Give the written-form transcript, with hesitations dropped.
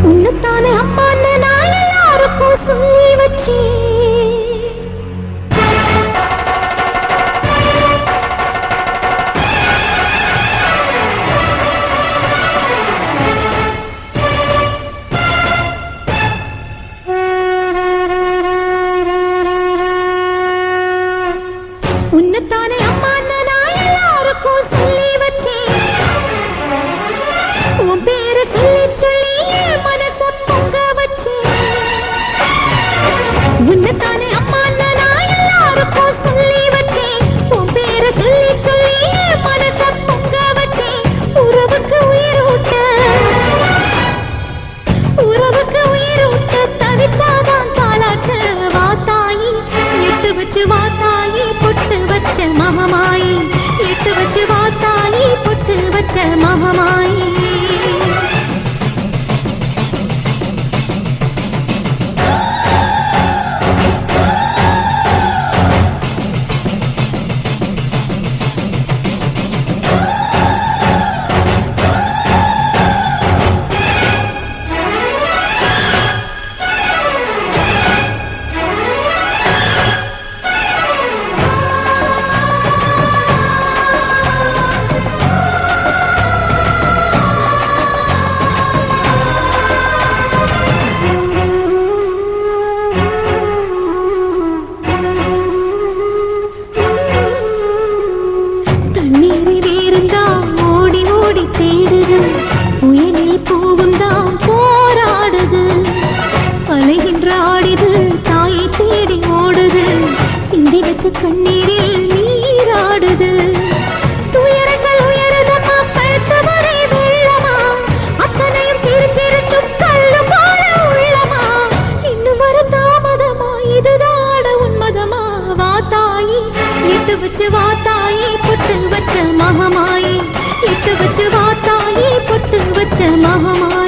உன்னத்தானே அம்மான்னு நான் எல்லாருக்கும் சொல்லி வச்சேன். உன்னத்தானே அம்மான்னு நான் எல்லாருக்கும் சொல்லி வச்சேன். உன் பேரை சொல்லி சொல்லி மனச பொங்க வச்சேன். உன்னத்தானே அம்மான்னு நான் எல்லாருக்கும் சொல்லி வச்சேன். உன் பேரை சொல்லி சொல்லி மனச பொங்க வச்சேன். உறவுக்கு உயிரூட்ட தவிச்சாதான் தாலாட்டு. வாத்தாயி எட்டு வச்சு வாத்தாயி பொட்டு வச்ச மகமாயி. எட்டு வச்சு வாத்தாயி பொட்டு வச்ச மகமாயி. தேடுது புயலில் பூவும் தான் போராடுது. அலைகின்ற ஆடிது தாயை தேடி ஓடுது. சிந்தி வச்ச கண்ணீரில் நீராடுது. துயரங்கள் உயருதம்மா கழுத்து வரை வெள்ளமா. அத்தனையும் தெரிஞ்சிருக்கும் கல்லு போல உள்ளமா. இன்னும் வர தாமதமா இதுதாட உன்மதமா. வாத்தாயி எட்டு வச்சு வாத்தாயி பொட்டு வச்ச மகமாயி. எட்டு வச்சு வாத்தாயி பொட்டு வச்ச மகமாயி.